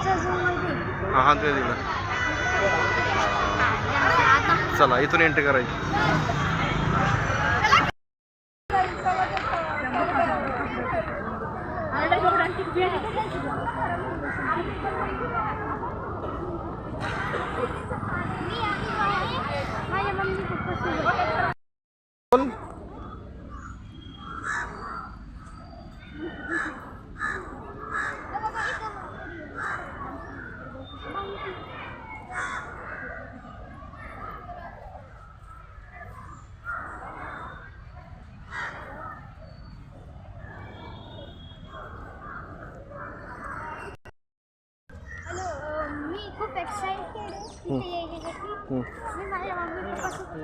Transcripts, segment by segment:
हा ते दिलं. चला इथून एंट्री करायची. खूप एक्साइटेड आहे इथे यायसाठी. मी माझ्या मम्मी पप्पासोबत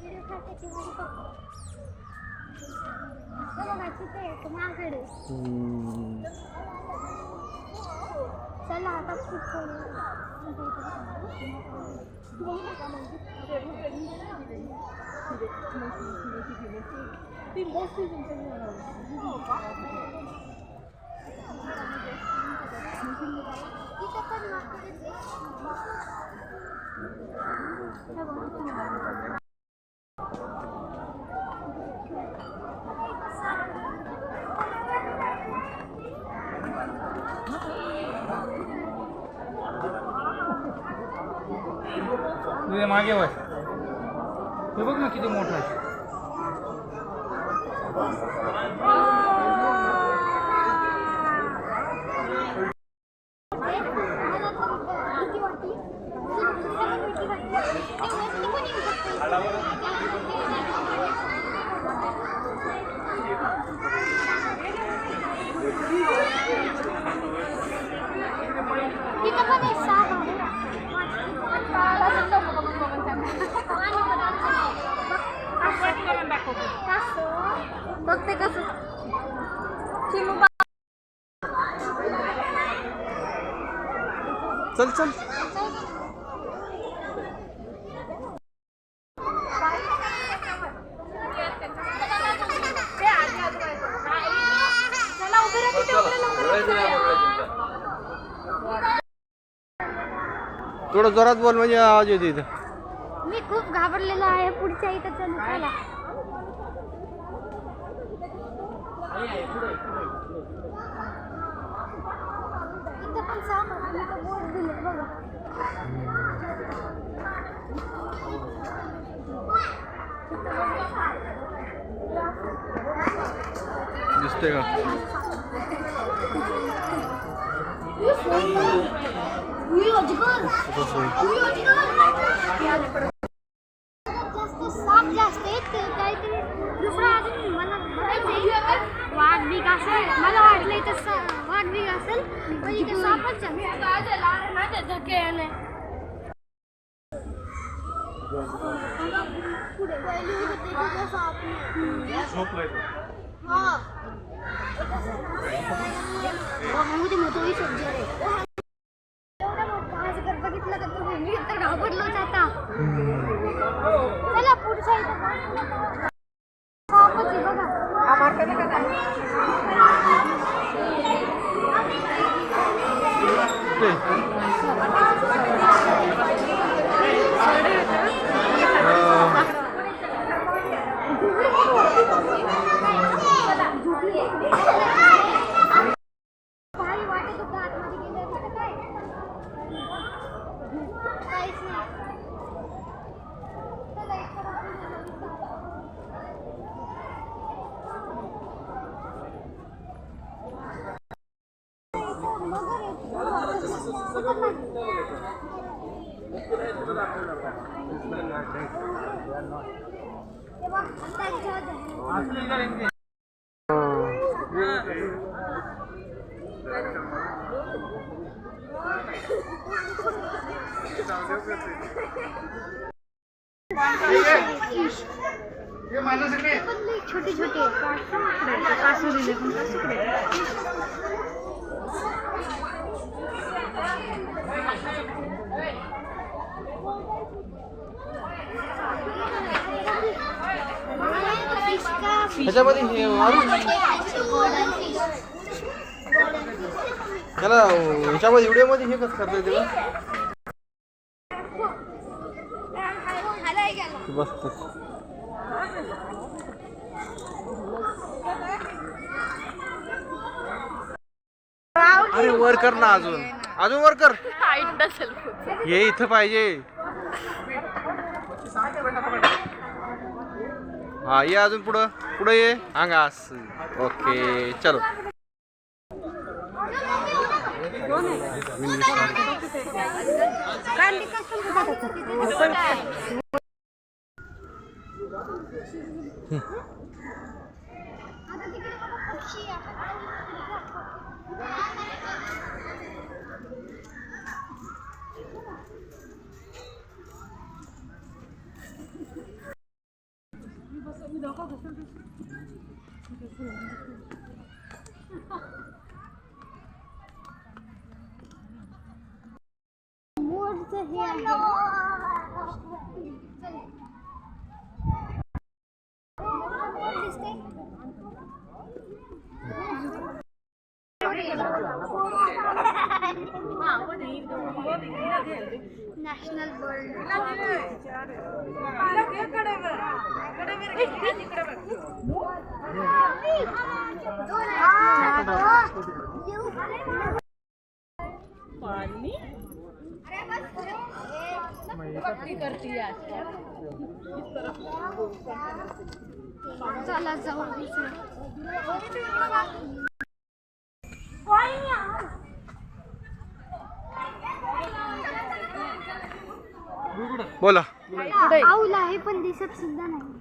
व्हिडिओ काढते माझी पप्पा. बघा तिथे येतो माझ्याकडे. चला आता खूप तुझे मागे वय हे बघ ना किती मोठा आहे. चल चल थोडं जोरात बोल म्हणजे आवाज येतो इथं. मी खूप घाबरलेलो आहे. पुढच्या इथं चल चला. इथं पण सामान इथं बोर्ड दिले बघा. दिसते का? साप जास्त काहीतरी दुसरा अजून मला वाघ बिग असेल. मला वाटलं इथं वाघ बिग असेल पण इथे सापच बघितलं का तुम्ही? मी तर घाबरलोच आता. चला पुढच्या इथं सापच आहे बघा. भारी वाटत होतं आतमध्ये गेल्यावर. काय काहीच नाही. चला छोटे छोटे ह्याच्यामध्ये हे त्याला ह्याच्यामध्ये व्हिडिओमध्ये हे कसं करता येते बस अरे वर कर ना अजून अजून वर कर हे इथं पाहिजे हा ये अजून पुढं पुढं ये अंगास ओके चलो मोरचं हे आहे. नॅशनल चला जाऊ बोला आऊल आहे पण दिसत सुद्धा नाही